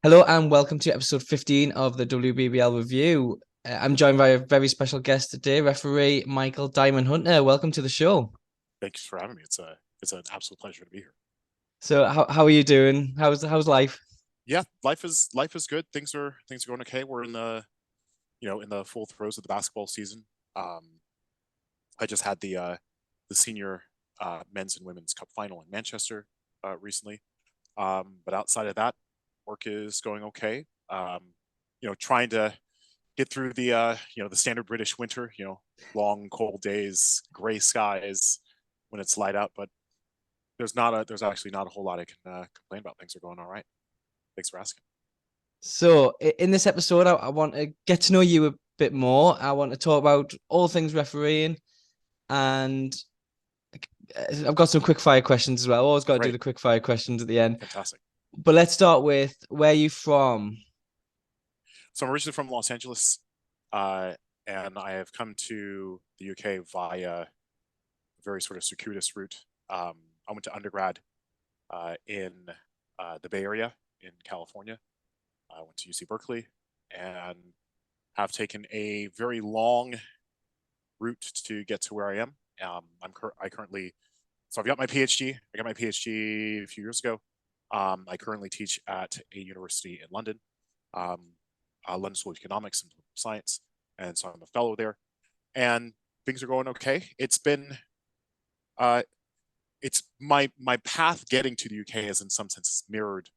Hello and welcome to episode 15 of the WBBL review. I'm joined by a very special guest today, referee Michael Diamond Hunter. Welcome to the show. Thanks for having me. It's an absolute pleasure to be here. So how are you doing? How's life? Yeah, life is good. Things are going okay. We're in the full throes of the basketball season. Um, I just had the senior men's and women's cup final in Manchester recently. But outside of that, work is going okay. Trying to get through the standard British winter. Long cold days, gray skies when it's light out, but there's actually not a whole lot I can complain about. Things are going all right. Thanks for asking. So in this episode, I want to get to know you a bit more. I want to talk about all things refereeing, and I've got some quick fire questions as well. Always got to do Great. the quick fire questions at the end. Fantastic. But let's start with where are you from? So I'm originally from Los Angeles, uh, and I have come to the UK via a very sort of circuitous route. I went to undergrad in the Bay Area in California. I went to UC Berkeley and have taken a very long route to get to where I am. I currently, so I've got my PhD. I got my PhD a few years ago. I currently teach at a university in London, um, London School of Economics and Political Science, and so I'm a fellow there. And things are going okay. Uh, it's my path getting to the UK has in some sense mirrored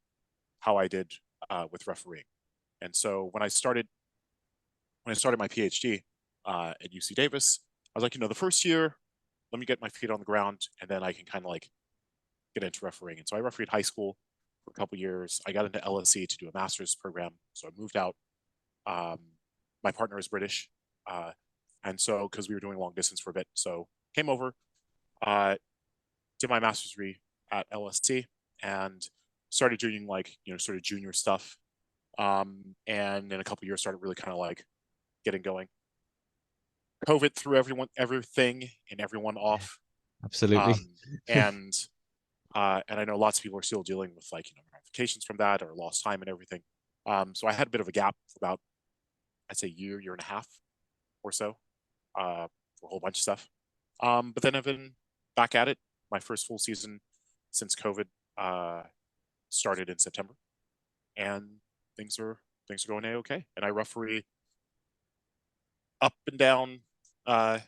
how I did with refereeing. And so when I started my PhD at UC Davis, I was like, the first year, let me get my feet on the ground, and then I can kind of like get into refereeing. And so I refereed high school for a couple years. I got into LSE to do a master's program, so I moved out. Um, my partner is British, and so because we were doing long distance for a bit, so came over, uh, did my master's degree at LSE, and started doing sort of junior stuff. And in a couple years, started really kind of like getting going. COVID threw everything and everyone off. Absolutely. Um, and and I know lots of people are still dealing with ramifications from that or lost time and everything. So I had a bit of a gap for about, I'd say, year and a half or so, for a whole bunch of stuff. But then I've been back at it. My first full season since COVID started in September, and things are going okay. And I referee up and down uh,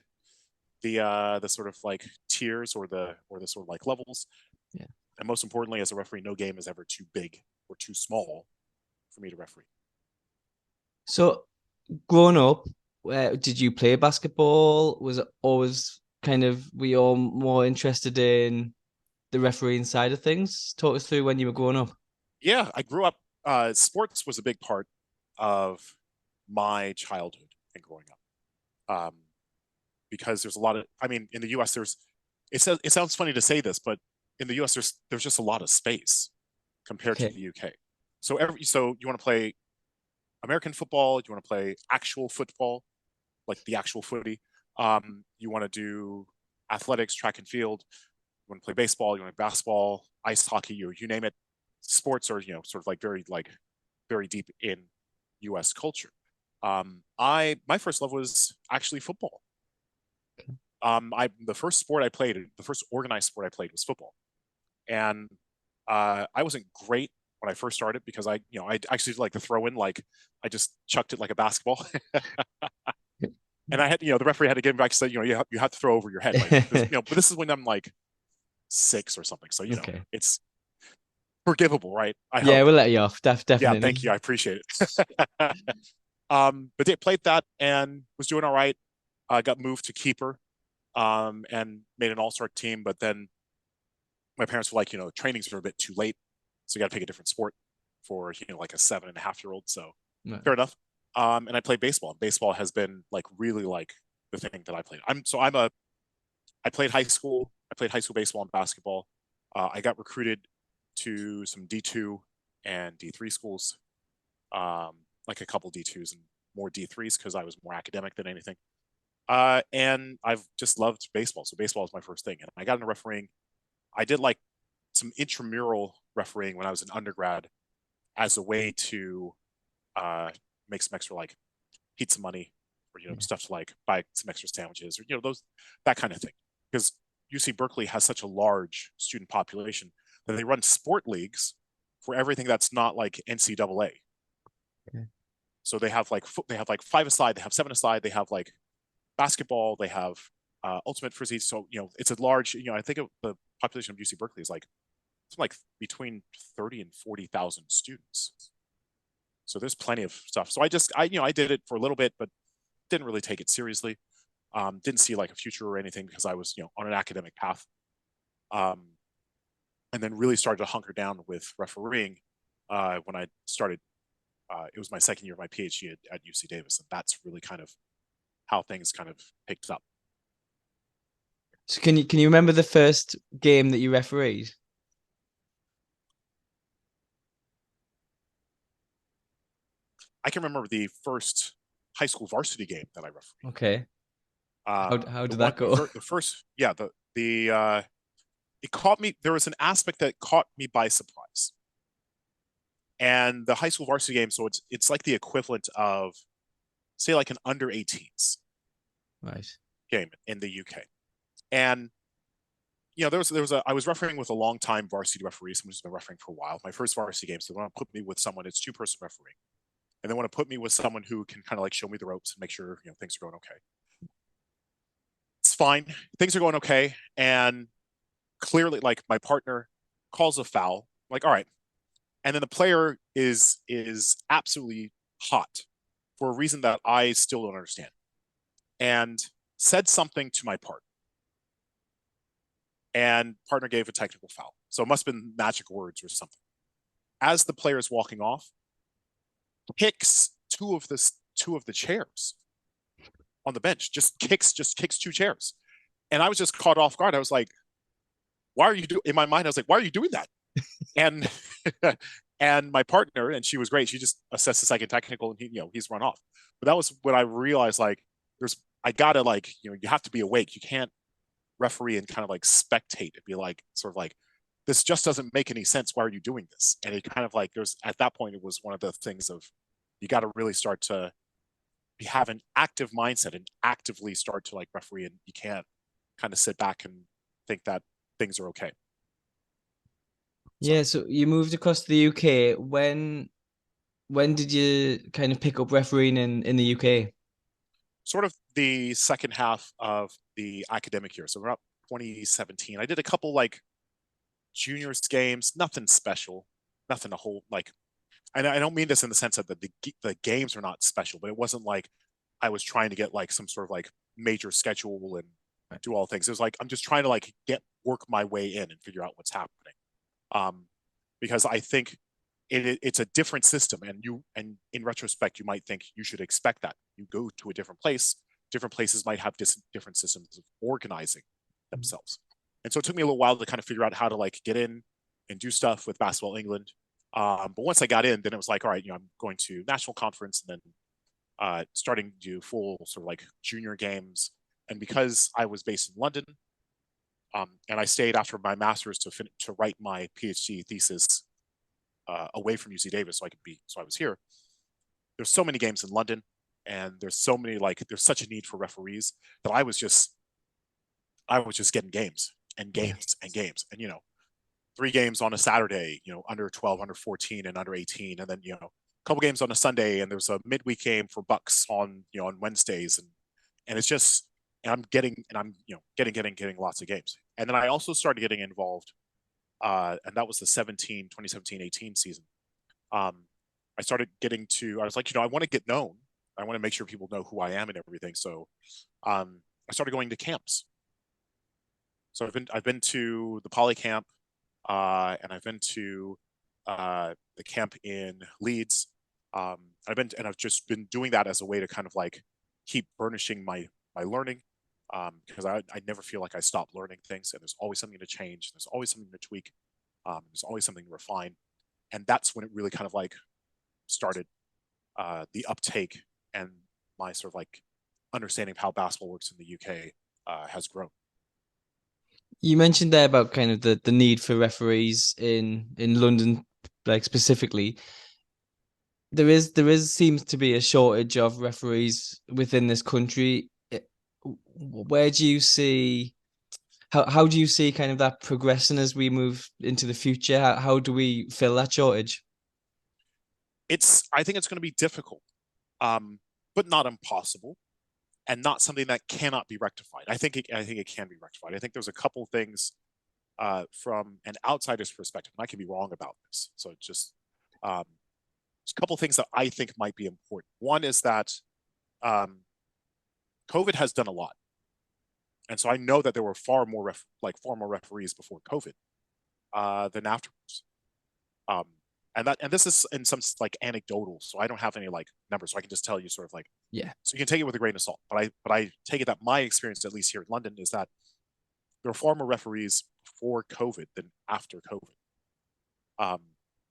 the sort of like tiers or the sort of like levels. Yeah. And most importantly, as a referee, no game is ever too big or too small for me to referee. So growing up, did you play basketball? Was it always kind of were you all more interested in the refereeing side of things? Talk us through when you were growing up. Yeah, I grew up. Sports was a big part of my childhood and growing up. Because there's a lot of, I mean, in the U.S. It sounds funny to say this, but in the U.S. there's just a lot of space compared to Okay. the U.K. So you want to play American football, you want to play actual football, like the actual footy. You want to do athletics, track and field. You want to play baseball, you want to play basketball, ice hockey, you name it. Sports are sort of very deep in U.S. culture. I my first love was actually football. The first sport I played, the first organized sport I played was football, and I wasn't great when I first started because I actually did like the throw in, like I just chucked it like a basketball, and I had the referee had to give me back and said you have to throw over your head, right? But this is when I'm like six or something, so Okay. it's forgivable, right? I Yeah, hope. we'll let you off. Yeah, Definitely. thank you, I appreciate it. But they played that and was doing all right. Got moved to keeper, and made an all-star team. But then my parents were like, trainings are a bit too late, so you got to pick a different sport for like a 7.5-year-old. So No. fair enough. And I played baseball. Baseball has been like really like the thing that I played. I played high school. I played high school baseball and basketball. I got recruited to some D2 and D3 schools, like a couple D2s and more D3s because I was more academic than anything. And I've just loved baseball. So baseball is my first thing. And I got into refereeing. I did like some intramural refereeing when I was an undergrad as a way to uh, make some extra like pizza money, or stuff to like buy some extra sandwiches, or those, that kind of thing. Because UC Berkeley has such a large student population that they run sport leagues for everything that's not like NCAA. Okay. So they have like five aside, they have seven aside, they have like basketball, they have ultimate frisbee. So it's a large. I think the population of UC Berkeley is like it's like between 30 and 40,000 students. So there's plenty of stuff. So I did it for a little bit, but didn't really take it seriously. Didn't see like a future or anything because I was on an academic path. Um, and then really started to hunker down with refereeing when I started. It was my second year of my PhD at UC Davis, and that's really kind of how things kind of picked up. So can you remember the first game that you refereed? I can remember the first high school varsity game that I refereed. Okay. How The did one, that go? the first, yeah, it caught me. There was an aspect that caught me by surprise. And the high school varsity game, so it's like the equivalent of, say, like an under 18s Right. game in the UK. And there was I was refereeing with a long time varsity referee, someone who's been refereeing for a while. My first varsity game, so they want to put me with someone. It's two-person refereeing, and they want to put me with someone who can kind of like show me the ropes and make sure things are going okay. It's fine, things are going okay, and clearly, like my partner calls a foul. I'm like, all right, and then the player is absolutely hot for a reason that I still don't understand, and said something to my partner, and partner gave a technical foul. So it must have been magic words or something. As the player is walking off, kicks two of the chairs on the bench. Just kicks two chairs. And I was just caught off guard. I was like, why are you doing in my mind? I was like, why are you doing that? And and my partner, and she was great. She just assessed the second technical, and he's run off. But that was when I realized like I gotta like you have to be awake. You can't referee and kind of like spectate and be like sort of like this just doesn't make any sense. Why are you doing this? And it kind of like there's at that point it was one of the things of you got to really start to have an active mindset and actively start to like referee, and you can't kind of sit back and think that things are okay. So Yeah, so you moved across to the UK. When did you kind of pick up refereeing in the UK? sort of the second half of the academic year. So we're up 2017. I did a couple like juniors games, nothing special, nothing a whole like. And I don't mean this in the sense that the games are not special, but it wasn't like I was trying to get like some sort of like major schedule and Right. do all things. It was like I'm just trying to like work my way in and figure out what's happening. Um, because I think it's a different system, and in retrospect you might think you should expect that you go to a different place. Different places might have different systems of organizing themselves, and so it took me a little while to kind of figure out how to like get in and do stuff with Basketball England. But once I got in, then it was like, all right, I'm going to national conference, and then starting to do full sort of like junior games. And because I was based in London, and I stayed after my master's to write my PhD thesis away from UC Davis, so I was here. There's so many games in London, and there's so many like there's such a need for referees that I was just getting games and Yeah. games and games, and 3 games on a Saturday, under 12, under 14, and under 18, and then a couple games on a Sunday, and there's a midweek game for Bucks on Wednesdays, and it's just and I'm getting lots of games, and then I also started getting involved, and that was the 2017-18 season. I started getting to I was like I want to get known, I want to make sure people know who I am and everything, so I started going to camps. So I've been to the Poly camp, and I've been to the camp in Leeds. I've just been doing that as a way to kind of like keep burnishing my learning, because I never feel like I stop learning things, and there's always something to change, there's always something to tweak, there's always something to refine, and that's when it really kind of like started the uptake, and my sort of like understanding of how basketball works in the UK has grown. You mentioned there about kind of the need for referees in London, like specifically. there is seems to be a shortage of referees within this country. Where do you see how do you see kind of that progressing as we move into the future? How do we fill that shortage? I think it's going to be difficult, um, but not impossible, and not something that cannot be rectified. I think it can be rectified. I think there's a couple things from an outsider's perspective, and I can be wrong about this. So just there's a couple things that I think might be important. One is that um, COVID has done a lot, and so I know that there were far more referees before COVID than afterwards. Um, and this is in some like anecdotal, so I don't have any like numbers, so I can just tell you sort of like, Yeah. so you can take it with a grain of salt. But I take it that my experience, at least here in London, is that there are far more referees before COVID than after COVID. Um,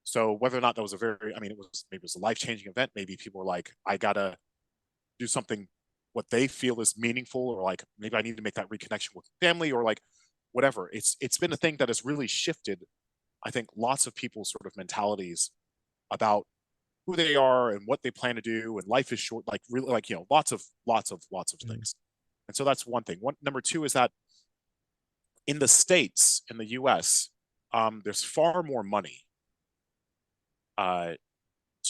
so whether or not that was a very, I mean, it was maybe it was a life changing event. Maybe people were like, I gotta do something what they feel is meaningful, or like maybe I need to make that reconnection with family, or like whatever. It's been a thing that has really shifted, I think, lots of people's sort of mentalities about who they are and what they plan to do, and life is short, like really, like, you know, lots of Mm. things. And so that's one thing. One number two is that in the states, in the US, there's far more money uh,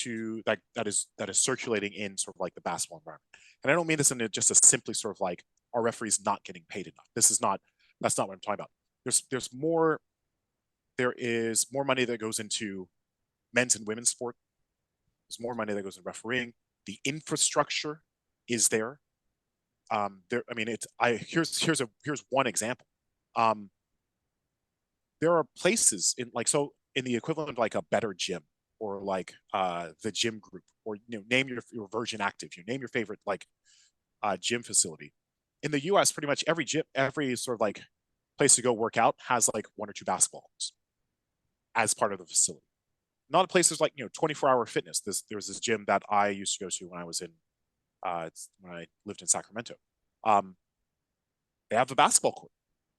that is circulating in sort of like the basketball environment. And I don't mean this in just a simply sort of like our referees not getting paid enough. This is not That's not what I'm talking about. There is more money that goes into men's and women's sport. There's more money that goes in refereeing. The infrastructure is there. I mean, it's I here's one example. Um, there are places in like so in the equivalent of like a better gym, or like the gym group, or name your Virgin Active, name your favorite like gym facility. In the U.S., pretty much every gym, every sort of like place to go work out has like one or two basketball courts as part of the facility. Not places like 24-hour fitness. There was this gym that I used to go to when I was in when I lived in Sacramento. Um, they have a basketball court,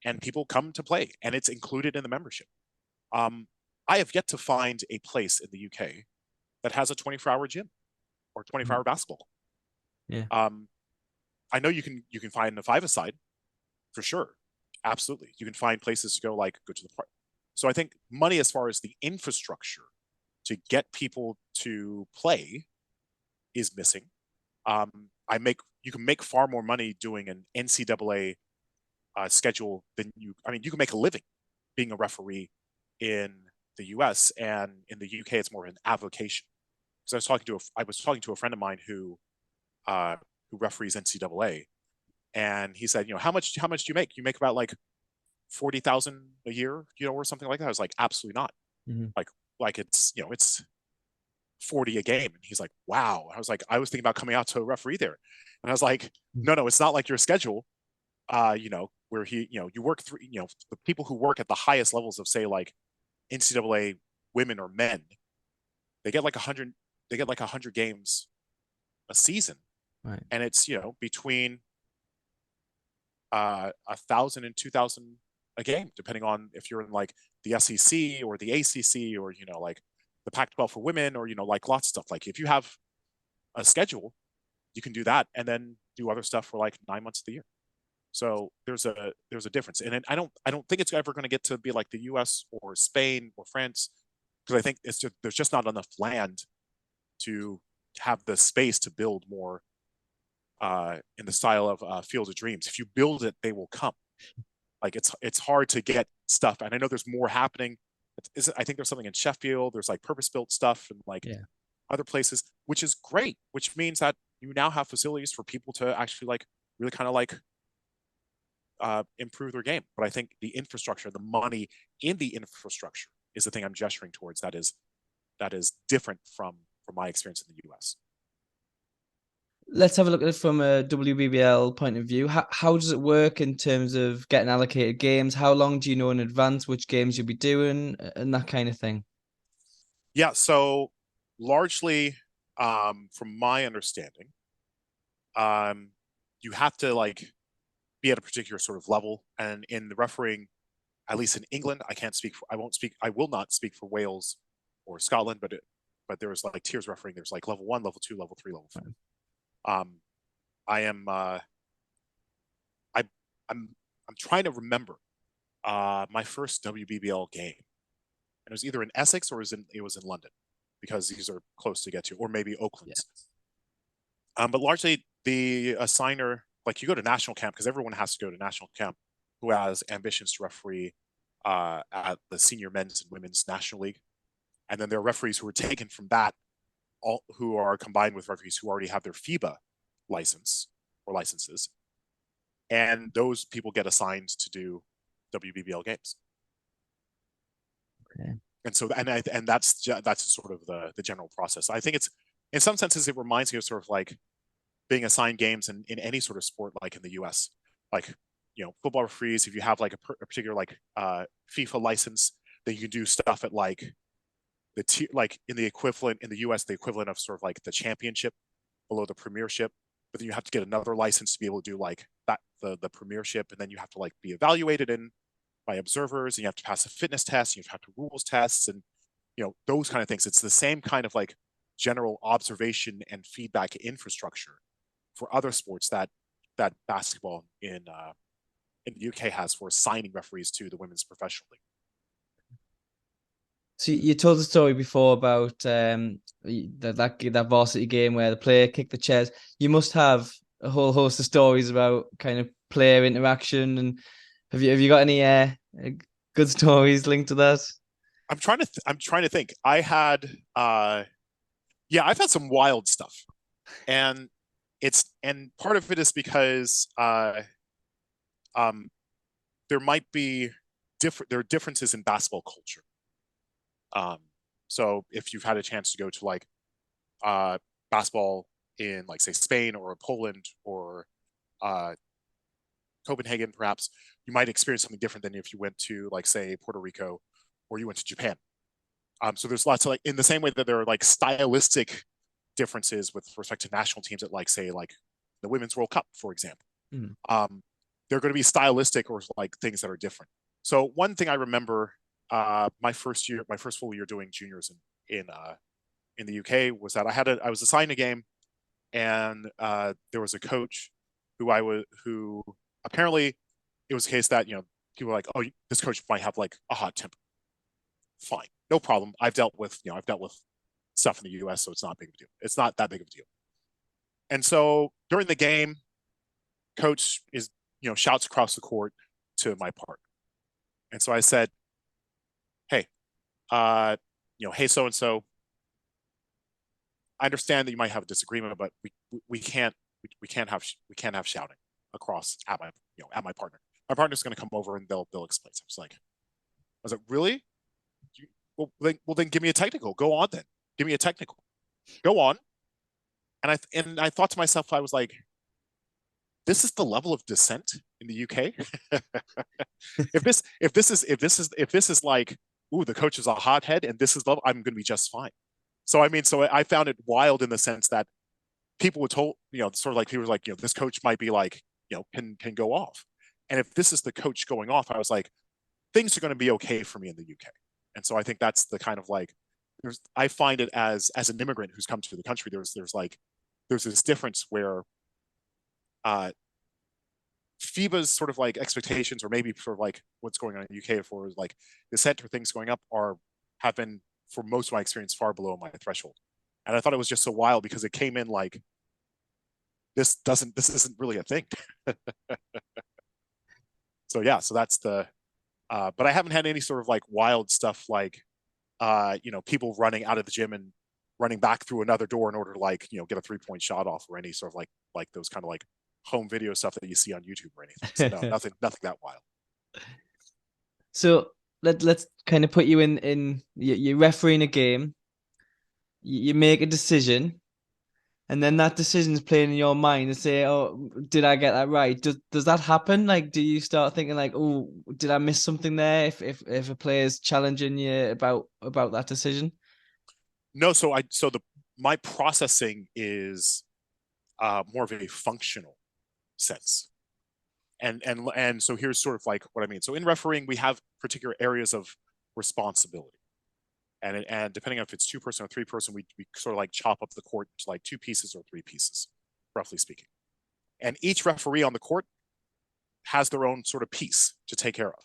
and people come to play, and it's included in the membership. Um, I have yet to find a place in the UK that has a 24-hour gym or 24-hour basketball. Yeah. Um, I know you can find the five-a-side for sure. Absolutely, you can find places to go to the park. So I think money as far as the infrastructure to get people to play is missing. I make You can make far more money doing an NCAA schedule than I mean, you can make a living being a referee in the U.S., and in the U.K. it's more of an avocation. Because I was talking to a friend of mine who referees NCAA, and he said, how much do you make? You make about like 40,000 a year, or something like that. I was like, absolutely not. Mhm. Like it's 40 a game. And he's like, wow. I was like, I was thinking about coming out to a referee there. And I was like, no, it's not like your schedule, where you work through, the people who work at the highest levels of, say, like NCAA women or men, they get like 100, games a season. Right. And it's, between 1,000 and 2,000 a game, depending on if you're in like the SEC or the ACC, or, like the Pac-12 for women, or, like lots of stuff. Like if you have a schedule, you can do that and then do other stuff for like 9 months of the year. So there's a difference, and I don't think it's ever going to get to be like the U.S. or Spain or France, because I think there's just not enough land to have the space to build more in the style of Field of Dreams. If you build it, they will come. Like it's hard to get stuff, and I know there's more happening. I think there's something in Sheffield. There's like purpose built stuff and like Yeah. other places, which is great. Which means that you now have facilities for people to actually like really kind of like improve their game. But I think the infrastructure, the money in the infrastructure, is the thing I'm gesturing towards. That is different from my experience in the U.S. Let's have a look at it from a WBBL point of view. How does it work in terms of getting allocated games? How long do you know in advance which games you'll be doing and that kind of thing? Yeah, so largely, from my understanding, um, you have to like be at a particular sort of level, and in the refereeing, at least in England, I will not speak for Wales or Scotland, but but there was like tiers refereeing. There's like level 1, level 2, level 3, level 4. I am I I'm trying to remember my first WBBL game, and it was either in Essex or it was in London, because these are close to get to, or maybe Yeah. Oakland's. But largely the assigner, like you go to national camp, because everyone has to go to national camp who has ambitions to referee at the senior men's and women's national league, and then there are referees who are taken from that, all who are combined with referees who already have their FIBA license or licenses, and those people get assigned to do WBBL games. Okay. And so, and that's sort of the general process. I think it's, in some senses, it reminds me of sort of like being assigned games in any sort of sport, like in the U.S. Like, football referees, if you have like a particular like FIFA license, then you can do stuff at like like in the equivalent in the U.S., the equivalent of sort of like the championship below the premiership. But then you have to get another license to be able to do like that, the premiership, and then you have to like be evaluated by observers, and you have to pass a fitness test, and you have to rules tests, and those kind of things. It's the same kind of like general observation and feedback infrastructure for other sports that basketball in the UK has for assigning referees to the women's professional league. So you told the story before about that varsity game where the player kicked the chairs. You must have a whole host of stories about kind of player interaction, and have you got any good stories linked to that? I'm trying to think. I've had some wild stuff, and part of it is because um there might be there are differences in basketball culture. Um, so if you've had a chance to go to like basketball in like say Spain or Poland or uh, Copenhagen, perhaps you might experience something different than if you went to like say Puerto Rico or you went to Japan. So there's lots of like, in the same way that there are like stylistic differences with respect to national teams at like say like the Women's World Cup, for example. Mm. There are going to be stylistic or like things that are different. So one thing I remember, my first full year doing juniors in the UK, was that I was assigned a game, and there was a coach who apparently, it was a case that people were like, oh, this coach might have like a hot temper. Fine, no problem. I've dealt with stuff in the US, so it's not big of a deal. It's not that big of a deal. And so during the game, coach shouts across the court to my partner. And so I said, hey, hey, so and so, I understand that you might have a disagreement, but we can't have shouting across at my partner. My partner's going to come over and they'll explain. So I was like, really? Well then give me a technical. Go on then. Give me a technical. Go on. And I thought to myself, I was like, this is the level of dissent in the UK. If this is like, ooh, the coach is a hothead and this is level, I'm going to be just fine. So I found it wild in the sense that people were told, sort of like people were like, this coach might be like, can go off. And if this is the coach going off, I was like, things are going to be okay for me in the UK. And so I think that's the kind of like, I find it as an immigrant who's come to the country, there's this difference where FIBA's sort of like expectations, or maybe sort of like what's going on in the UK for like the center things going up, have been, for most of my experience, far below my threshold. And I thought it was just so wild because it came in like, this isn't really a thing. So yeah, so that's but I haven't had any sort of like wild stuff like people running out of the gym and running back through another door in order to like get a 3-point shot off, or any sort of like those kind of like home video stuff that you see on YouTube or anything. So no, nothing that wild. So let's kind of put you in you're refereeing a game. You make a decision, and then that decision's playing in your mind and say, "Oh, did I get that right?" Does that happen? Like, do you start thinking like, "Oh, did I miss something there?" If a player's challenging you about that decision. No, so the my processing is more of a functional sense. And so here's sort of like what I mean. So in refereeing, we have particular areas of responsibility. And depending on if it's 2 person or 3 person, we sort of like chop up the court to like 2 pieces or 3 pieces, roughly speaking. And each referee on the court has their own sort of piece to take care of.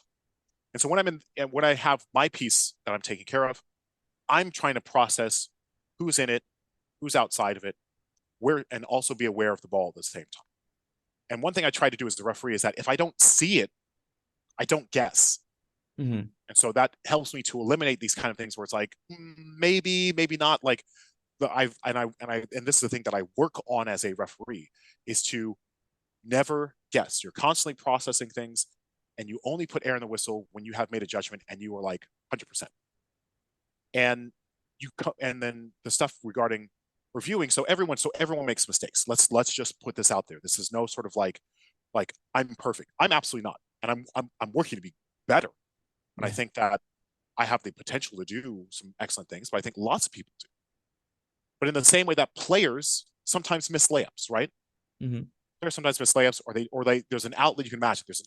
And so when I have my piece that I'm taking care of, I'm trying to process who's in it, who's outside of it, where, and also be aware of the ball at the same time. And one thing I try to do as a referee is that if I don't see it, I don't guess. Mm-hmm. And so that helps me to eliminate these kind of things where it's like maybe, maybe not. Like and this is the thing that I work on as a referee is to never guess. You're constantly processing things, and you only put air in the whistle when you have made a judgment and you are like 100%. And and then the stuff regarding reviewing. So everyone makes mistakes. Let's just put this out there. This is no sort of like I'm perfect. I'm absolutely not, and I'm working to be better. And I Yeah. think that I have the potential to do some excellent things, but I think lots of people do. But in the same way that players sometimes miss layups, right? Mm-hmm. Players sometimes miss layups, or they there's an outlet you can match. There's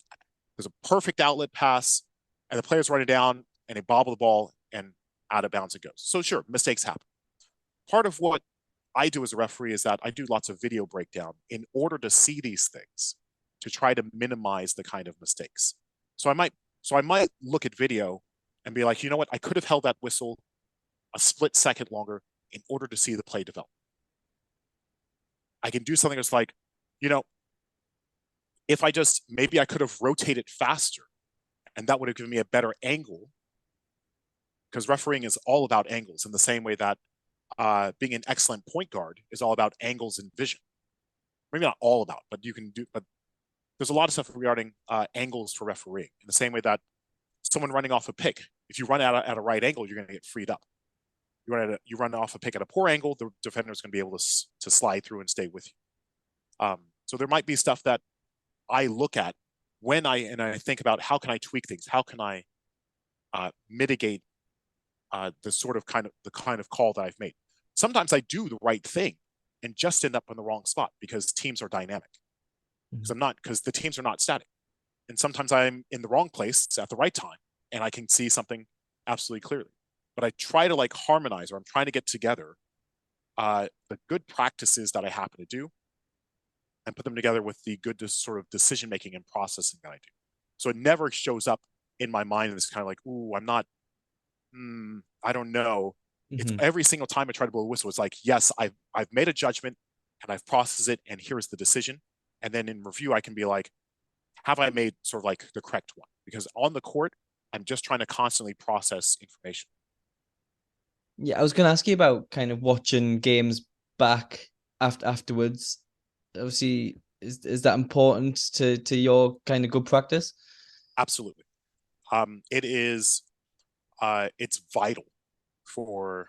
a perfect outlet pass, and the players run it down and they bobble the ball and out of bounds it goes. So sure, mistakes happen. Part of what I do as a referee is that I do lots of video breakdown in order to see these things, to try to minimize the kind of mistakes. So I might look at video and be like, you know what, I could have held that whistle a split second longer in order to see the play develop. I can do something that's like, you know, if I just maybe I could have rotated faster and that would have given me a better angle, because refereeing is all about angles in the same way that being an excellent point guard is all about angles and vision. Maybe not all about, but there's a lot of stuff regarding angles for refereeing in the same way that someone running off a pick, if you run at a right angle, you're going to get freed up. You run off a pick at a poor angle, the defender is going to be able to slide through and stay with you. So there might be stuff that I look at when I think about how can I tweak things, how can I mitigate the kind of call that I've made. Sometimes I do the right thing and just end up in the wrong spot because teams are dynamic. Mm-hmm. Because the teams are not static. And sometimes I'm in the wrong place at the right time and I can see something absolutely clearly. But I try to like harmonize, or I'm trying to get together the good practices that I happen to do and put them together with the good sort of decision making and processing that I do. So it never shows up in my mind and it's kind of like, ooh, I'm not, I don't know. It's Mm-hmm. every single time I try to blow a whistle, it's like, yes, I've made a judgment and I've processed it, and here's the decision. And then in review, I can be like, have I made sort of like the correct one? Because on the court, I'm just trying to constantly process information. Yeah, I was going to ask you about kind of watching games back afterwards. Obviously, is that important to your kind of good practice? Absolutely. It is, it's vital for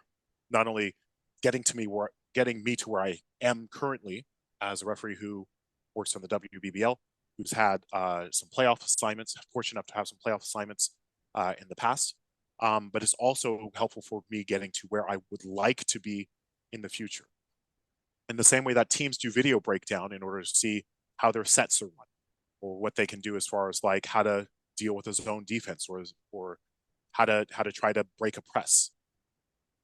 not only getting me to where I am currently as a referee who works on the WBBL, who's had some playoff assignments, fortunate enough to have some playoff assignments in the past. But it's also helpful for me getting to where I would like to be in the future. In the same way that teams do video breakdown in order to see how their sets are run, or what they can do as far as like how to deal with a zone defense, or how to try to break a press.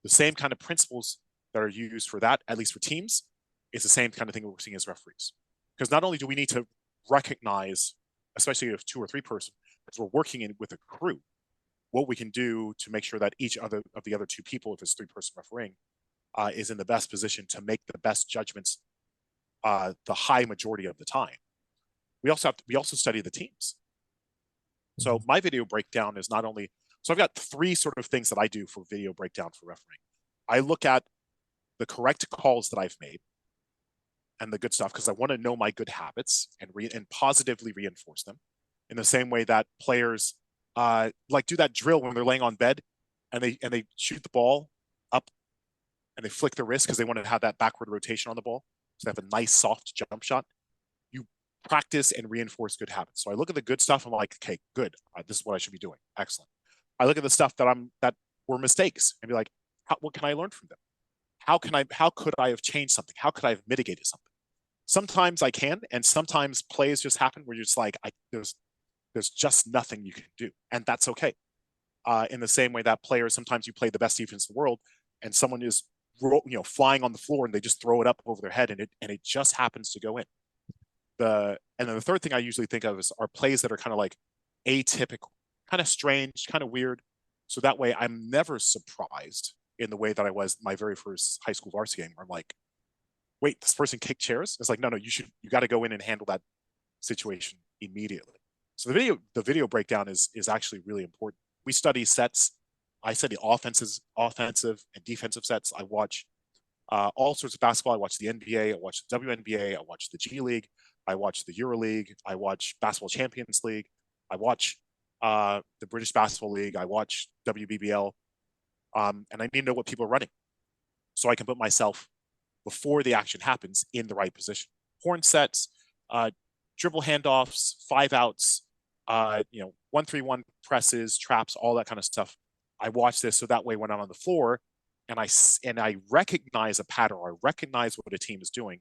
The same kind of principles that are used for that, at least for teams, is the same kind of thing we're seeing as referees. Because not only do we need to recognize, especially if 2 or 3 person, because we're working in with a crew, what we can do to make sure that each other of the other 2 people, if it's 3 person refereeing, is in the best position to make the best judgments the high majority of the time. We also study the teams. So Mhm. my video breakdown is not only, so I've got 3 sort of things that I do for video breakdown for refereeing. I look at the correct calls that I've made and the good stuff because I want to know my good habits and positively reinforce them. In the same way that players like do that drill when they're laying on bed and they shoot the ball up and they flick their wrist because they want to have that backward rotation on the ball, so they have a nice soft jump shot. You practice and reinforce good habits. So I look at the good stuff. I'm like, okay, good. This is what I should be doing. Excellent. I look at the stuff that were mistakes and be like, what can I learn from them? How could I have changed something? How could I have mitigated something? Sometimes I can, and sometimes plays just happen where you're just like, there's just nothing you can do, and that's okay. in the same way that players, sometimes you play the best defense in the world and someone is flying on the floor and they just throw it up over their head and it just happens to go in. And then the third thing I usually think of are plays that are kind of like atypical, kind of strange, kind of weird. So that way I'm never surprised in the way that I was my very first high school varsity game where I'm like, wait, this person kicked chairs? It's like, no, you got to go in and handle that situation immediately. So the video breakdown is actually really important. We study sets. I study offensive and defensive sets. I watch all sorts of basketball. I watch the NBA. I watch the WNBA. I watch the G League. I watch the Euro League. I watch Basketball Champions League. I watch the British Basketball League. I watch WBBL. And I need to know what people are running so I can put myself before the action happens in the right position. Horn sets, dribble handoffs, 5 outs, 1-3-1 presses, traps, all that kind of stuff. I watch this so that way when I'm on the floor and I recognize a pattern, or I recognize what a team is doing,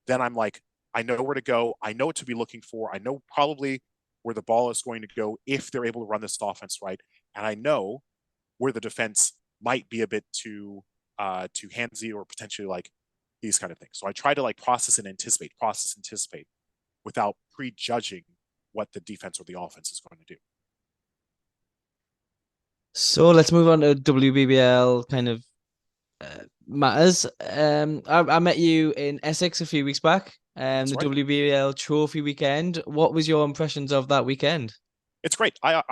then I'm like, I know where to go. I know what to be looking for. I know probably where the ball is going to go if they're able to run this offense right. And I know where the defense might be a bit too handsy or potentially like these kind of things. So I try to like process and anticipate without prejudging what the defense or the offense is going to do. So let's move on to WBBL kind of matters. I met you in Essex a few weeks back, That's the right. WBBL Trophy weekend. What was your impressions of that weekend? It's great. I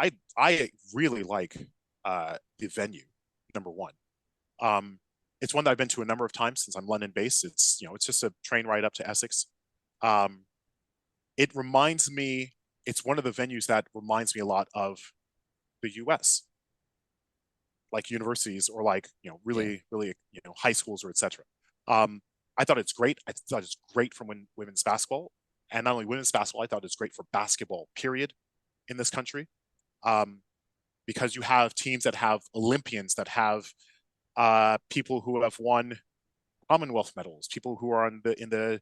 really like the venue. Number one, it's one that I've been to a number of times since I'm London based. It's just a train ride up to Essex. Um, it reminds me. It's one of the venues that reminds me a lot of the U.S. like universities or like Yeah. really high schools or etc. Um, I thought it's great. I thought it's great for women's basketball, and not only women's basketball. I thought it's great for basketball. Period. In this country, um, because you have teams that have Olympians, that have people who have won Commonwealth medals, people who are in the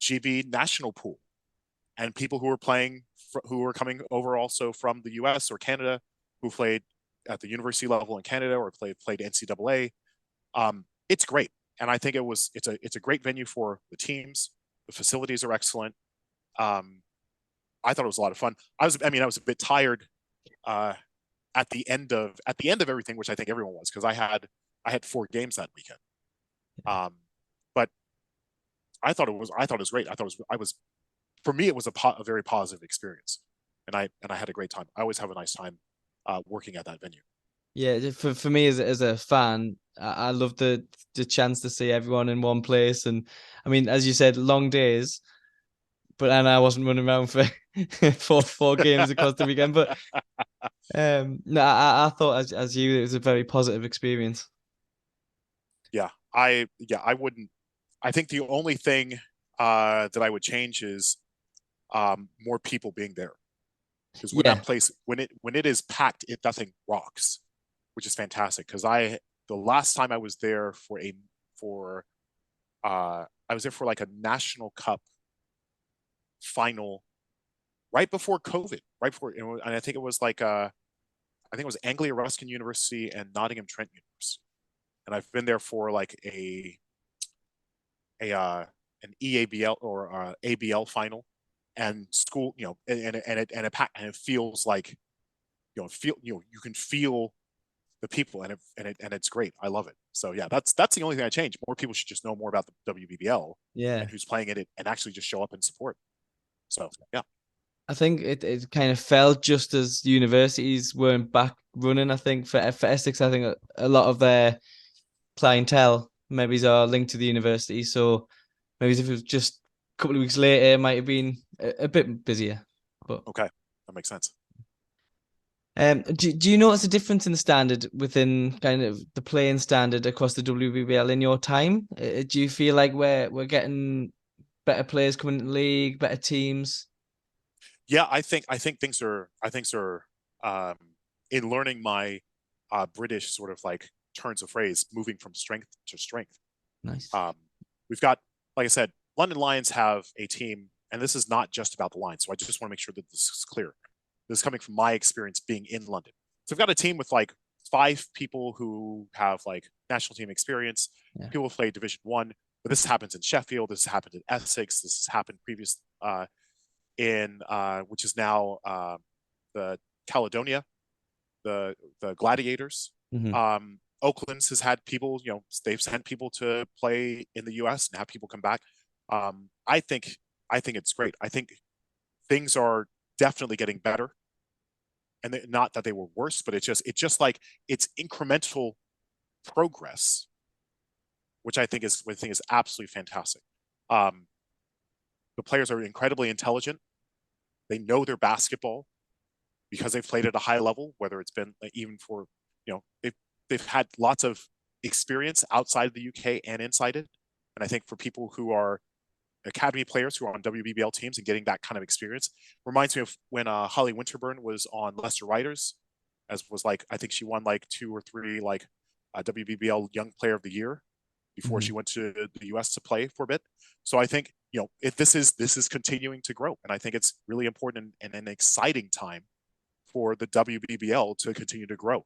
GB national pool, and people who are who are coming over also from the US or Canada, who played at the university level in Canada or played NCAA. It's great, and I think it's a great venue for the teams. The facilities are excellent. Um, I thought it was a lot of fun. I was a bit tired uh, at the end of everything, which I think everyone was, because I had 4 games that weekend. Um, but I thought it was great. I was for me it was a very positive experience, and I had a great time. I always have a nice time working at that venue. Yeah, for me as a fan, I love the chance to see everyone in one place, and I mean, as you said, long days. But and I wasn't running around for four games across the weekend. But no, I thought as you, it was a very positive experience. I wouldn't. I think the only thing that I would change is more people being there, because when Yeah, that place when it is packed, that thing rocks, which is fantastic. Because the last time I was there for I was there for like a national cup final right before COVID, right before, and I think it was like I think it was Anglia Ruskin University and Nottingham Trent University, and I've been there for like a an EABL or ABL final, and school, and it feels like you can feel the people, and it's great. I love it. So yeah, that's the only thing I change. More people should just know more about the WBBL yeah. and who's playing in it, and actually just show up and support. So yeah, I think it kind of felt just as universities weren't back running. I think for Essex, I think a lot of their clientele maybe are linked to the university. So maybe if it was just a couple of weeks later, it might have been a bit busier. But okay, that makes sense. do you notice a difference in the standard within kind of the playing standard across the WBBL in your time? Do you feel like we're getting better players coming in the league, better teams? Yeah, I think things are um, in learning my British sort of like turns of phrase, moving from strength to strength. Nice. Um, we've got, like I said, London Lions have a team, and this is not just about the Lions. So I just want to make sure that this is clear. This is coming from my experience being in London. So I've got a team with like 5 people who have like national team experience. Yeah. People who play Division 1, but this happens in Sheffield. This has happened in Essex. This has happened previous in which is now the Caledonia, the Gladiators. Hmm. Oakland's has had people, they've sent people to play in the U.S. and have people come back. I think it's great. I think things are definitely getting better, and not that they were worse, but it's just like it's incremental progress, which I think is absolutely fantastic. Um, the players are incredibly intelligent. They know their basketball because they've played at a high level, whether it's been even for, they've had lots of experience outside of the UK and inside it. And I think for people who are academy players who are on WBBL teams and getting that kind of experience reminds me of when Holly Winterburn was on Leicester Riders, as was like, I think she won like 2 or 3 like WBBL Young Player of the Year before Hmm. she went to the US to play for a bit. So I think, if this is continuing to grow, and I think it's really important and an exciting time for the WBBL to continue to grow.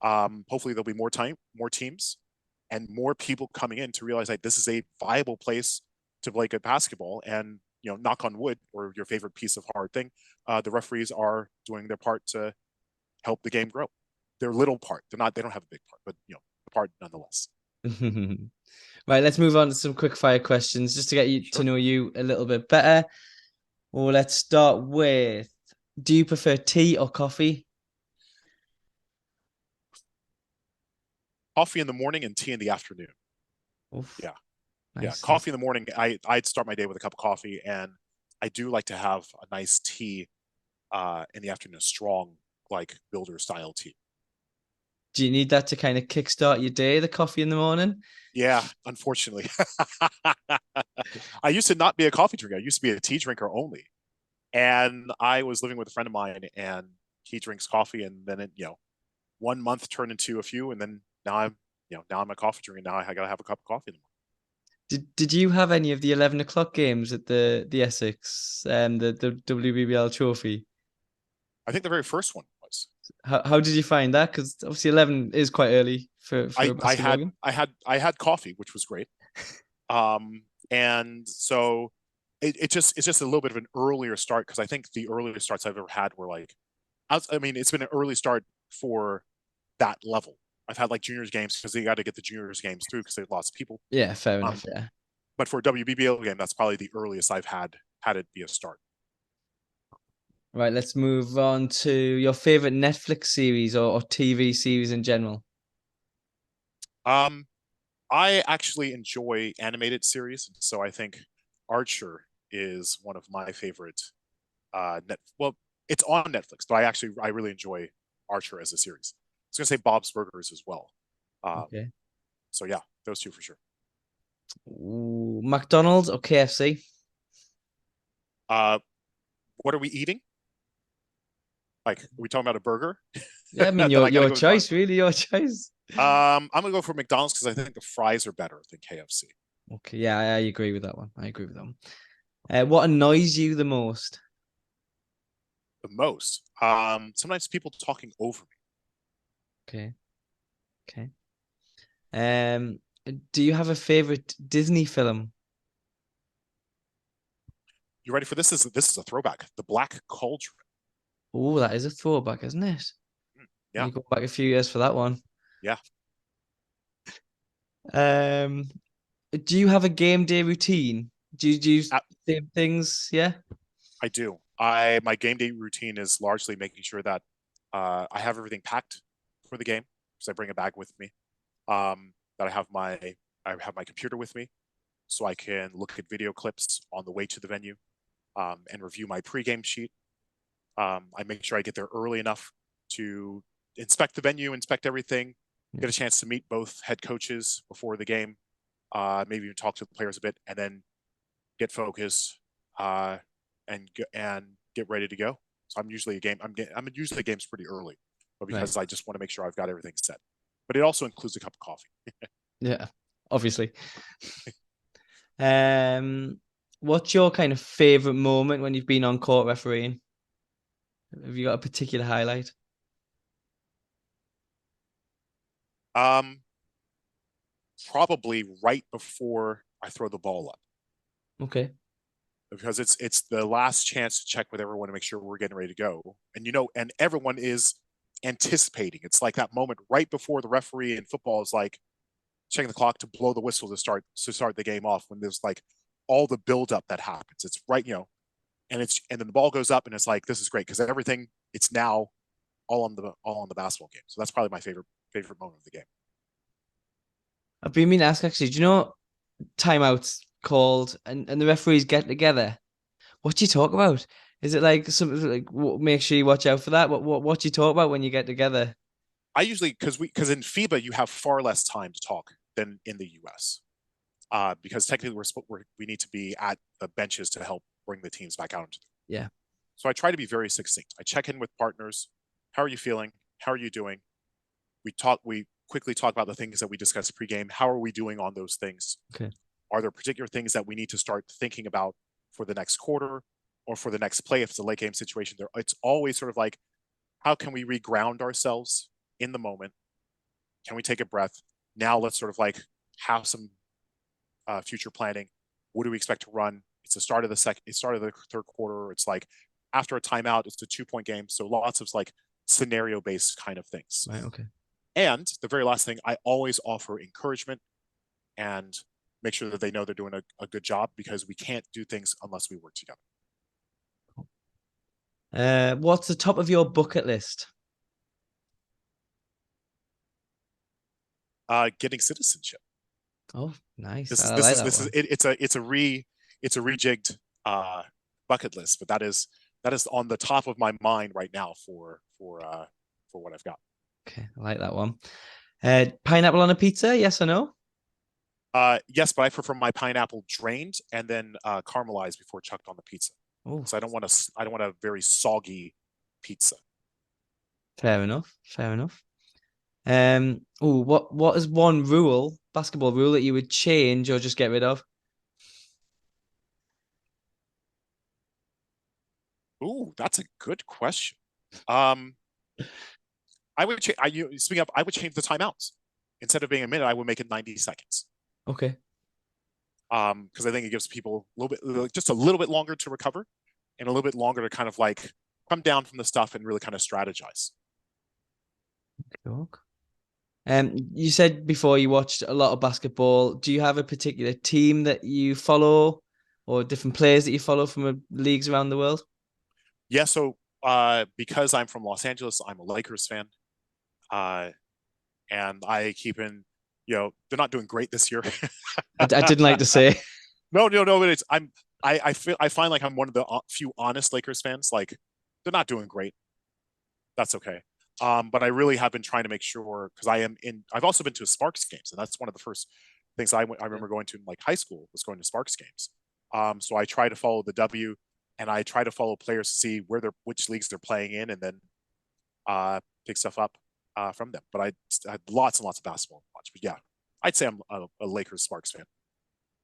Hopefully there'll be more teams, and more people coming in to realize that this is a viable place to play good basketball. And knock on wood, or your favorite piece of hard thing, the referees are doing their part to help the game grow. Their little part. They're not. They don't have a big part, but the part nonetheless. Right, let's move on to some quick fire questions just to get you to Sure. know you a little bit better. Well, let's start with, do you prefer tea or coffee? Coffee in the morning and tea in the afternoon. Oof, Yeah, yeah. nice. Coffee in the morning. I'd start my day with a cup of coffee, and I do like to have a nice tea in the afternoon, a strong like builder style tea. Do you need that to kind of kickstart your day, the coffee in the morning? Yeah, unfortunately. I used to not be a coffee drinker. I used to be a tea drinker only. And I was living with a friend of mine, and he drinks coffee, and then 1 month turned into a few, and then now I'm a coffee drinker. Now I gotta have a cup of coffee in the morning. Did you have any of the 11 o'clock games at the Essex and the WBBL trophy? I think the very first one was. How did you find that? Because obviously 11 is quite early for I a I basketball had game. I had I had coffee, which was great. And so it's just a little bit of an earlier start, because I think the earliest starts I've ever had were like, I mean, it's been an early start for that level. I've had like juniors games because they got to get the juniors games through because there's lots of people. Yeah, fair Um, enough. Yeah. but for a WBBL game, that's probably the earliest I've had it be a start. Right, let's move on to your favorite Netflix series or TV series in general. Um, I actually enjoy animated series, so I think Archer is one of my favorite. Well, it's on Netflix, but I really enjoy Archer as a series. I was gonna say Bob's Burgers as well. Um, Okay. so yeah, those two for sure. Ooh, McDonald's or KFC? Uh, what are we eating? Like, are we talking about a burger? Yeah, I mean Then your I gotta your go with Bob's choice, Burgers. really, your choice. I'm gonna go for McDonald's because I think the fries are better than KFC. Okay, yeah, I agree with that one. I agree with that one. What annoys you the most? The most. Sometimes people talking over me. Okay, okay. Um, do you have a favorite Disney film? You ready for this? This is a throwback. The Black Cauldron. Oh, that is a throwback, isn't it? Yeah, You go back a few years for that one. yeah, Um, do you have a game day routine? Do you I, same things? Yeah. I do. My game day routine is largely making sure that I have everything packed for the game, because I bring a bag with me. That I have my computer with me, so I can look at video clips on the way to the venue, and review my pregame sheet. I make sure I get there early enough to inspect the venue, inspect everything, Yeah. get a chance to meet both head coaches before the game, maybe even talk to the players a bit, and then get focused, uh, and get ready to go. So I'm usually a games pretty early, but Right. because I just want to make sure I've got everything set. But it also includes a cup of coffee. Yeah. Obviously. Um, what's your kind of favorite moment when you've been on court refereeing? Have you got a particular highlight? Um, Probably right before I throw the ball up, Okay. because it's the last chance to check with everyone to make sure we're getting ready to go. And and everyone is anticipating. It's like that moment right before the referee in football is like checking the clock to blow the whistle to start the game off, when there's like all the buildup that happens. It's right, and then the ball goes up and it's like, this is great because everything, it's now all on the basketball game. So that's probably my favorite moment of the game. I've been meaning to ask actually, do you know timeouts called and the referees get together? What do you talk about? Is it like something like make sure you watch out for that? What do you talk about when you get together? I usually, because in FIBA you have far less time to talk than in the US. Because technically we need to be at the benches to help bring the teams back out into the. Yeah. So I try to be very succinct. I check in with partners. How are you feeling? How are you doing? We quickly talk about the things that we discussed pregame. How are we doing on those things? Okay. Are there particular things that we need to start thinking about for the next quarter or for the next play if it's a late game situation? It's always sort of like, how can we reground ourselves in the moment? Can we take a breath? Now let's sort of like have some future planning. What do we expect to run? It's the start of the third quarter. It's like after a timeout, it's a 2 point game. So lots of like scenario based kind of things. Right. Okay. And the very last thing, I always offer encouragement and make sure that they know they're doing a good job, because we can't do things unless we work together. What's the top of your bucket list? Getting citizenship. Oh, nice. This is I this like is that this is one. it's a rejigged bucket list, but that is on the top of my mind right now for what I've got. Okay, I like that one. Pineapple on a pizza? Yes or no? Yes, but I prefer my pineapple drained and then caramelized before chucked on the pizza, Oh, because I don't want a very soggy pizza. fair enough. Fair enough. Oh, what is one rule, basketball rule that you would change or just get rid of? Ooh, that's a good question. Um, I would change. Speaking up, I would change the timeouts. Instead of being a minute, I would make it 90 seconds. Okay, Because I think it gives people just a little bit longer to recover, and a little bit longer to kind of like come down from the stuff and really kind of strategize. cool. You said before you watched a lot of basketball. Do you have a particular team that you follow or different players that you follow from leagues around the world? Yeah, so because I'm from Los Angeles, I'm a Lakers fan, uh, and I keep in. They're not doing great this year. I didn't like to say. No, no, no. But I find like I'm one of the few honest Lakers fans. Like, they're not doing great. That's okay. But I really have been trying to make sure, because I've also been to Sparks games, and that's one of the first things I remember going to in like high school, was going to Sparks games. So I try to follow the W, and I try to follow players to see which leagues they're playing in, and then pick stuff up from them. But I had lots and lots of basketball to watch. But yeah, I'd say I'm a Lakers Sparks fan.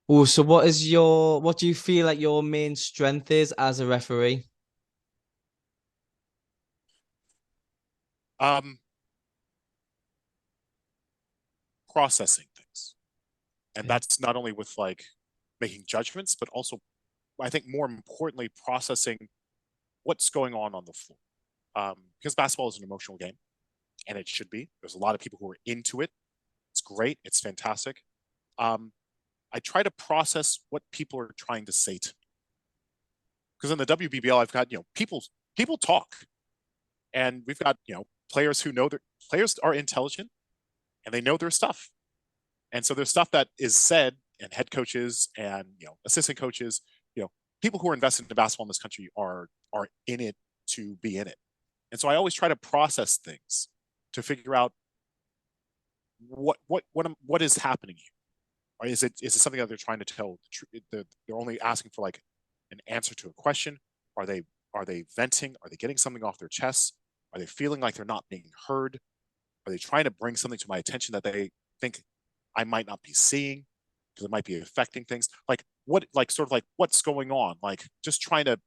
Oh, so what do you feel like your main strength is as a referee? Um, Processing things, and Okay. that's not only with like making judgments, but also, I think more importantly, processing what's going on the floor. Because basketball is an emotional game, and it should be. There's a lot of people who are into it. It's great. It's fantastic. Um, I try to process what people are trying to say to me. Because in the WBBL, I've got people talk, and we've got players who know their players are intelligent, and they know their stuff. And so there's stuff that is said, and head coaches and assistant coaches, you know, people who are invested in basketball in this country are in it to be in it. And so I always try to process things to figure out what is happening here. Or is it something that they're trying to tell? They're only asking for like an answer to a question. Are they venting? Are they getting something off their chest? Are they feeling like they're not being heard? Are they trying to bring something to my attention that they think I might not be seeing, because it might be affecting things? Like sort of like what's going on? Like, just trying to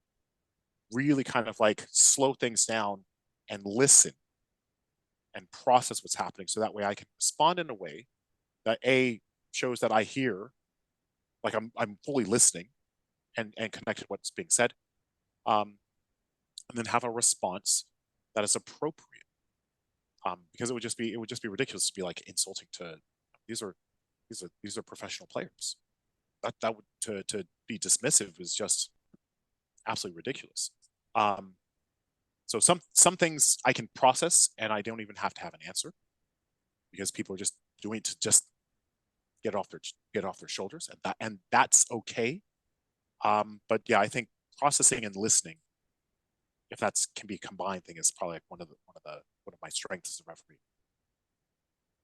really kind of like slow things down and listen and process what's happening, so that way I can respond in a way that A, shows that I hear, like I'm fully listening and connected to what's being said, um, and then have a response that is appropriate. Because it would just be ridiculous to be like insulting to these are these are professional players. That would to be dismissive is just absolutely ridiculous. Um, so some things I can process and I don't even have to have an answer, because people are just doing it to just get off their shoulders, and that's okay. But yeah, I think processing and listening, if that's can be a combined thing, is probably like one of my strengths as a referee.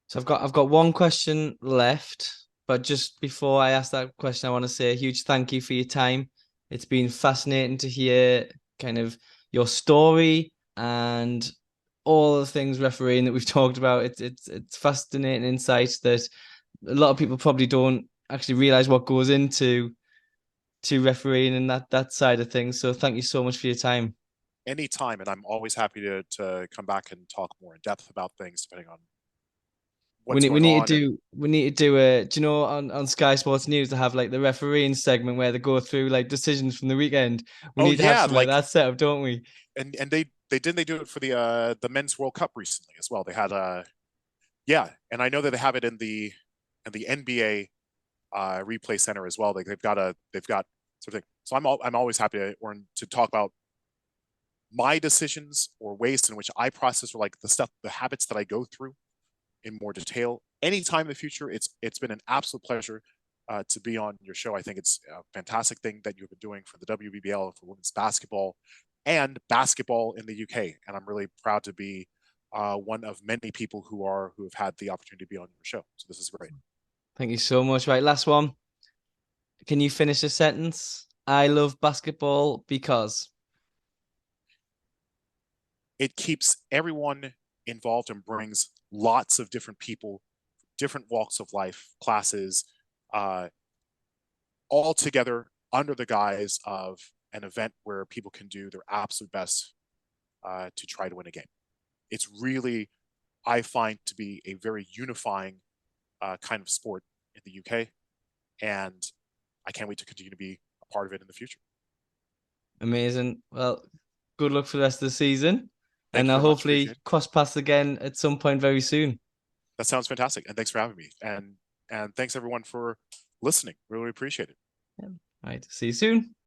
So I've got one question left, but just before I ask that question, I want to say a huge thank you for your time. It's been fascinating to hear kind of your story and all the things refereeing that we've talked about. It's fascinating insights that a lot of people probably don't actually realize what goes into to refereeing and that side of things. So thank you so much for your time. Anytime, and I'm always happy to come back and talk more in depth about things depending on We what's need we going need on. to And do we need to do a do you know on Sky Sports News to have like the refereeing segment where they go through like decisions from the weekend. We oh need to have yeah, something like like that set up, don't we? and they do it for the men's World Cup recently as well. They had yeah, and I know that they have it in the NBA replay center as well. They've got sort of thing. So I'm always happy to talk about my decisions or ways in which I process, or like the habits that I go through in more detail. Anytime in the future, it's been an absolute pleasure to be on your show. I think it's a fantastic thing that you've been doing for the WBBL, for women's basketball, and basketball in the UK. And I'm really proud to be one of many people who have had the opportunity to be on your show. So this is great. Thank you so much. Right, last one. Can you finish a sentence? I love basketball because. It keeps everyone involved and brings lots of different people, different walks of life, classes, uh, all together under the guise of an event where people can do their absolute best to try to win a game. It's really, I find, to be a very unifying kind of sport in the UK, and I can't wait to continue to be a part of it in the future. Amazing. Well, good luck for the rest of the season, Thank and you I'll very much. hopefully Appreciate it. cross paths again at some point very soon. That sounds fantastic, and thanks for having me. And thanks everyone for listening. Really appreciate it. Yeah. Right. See you soon.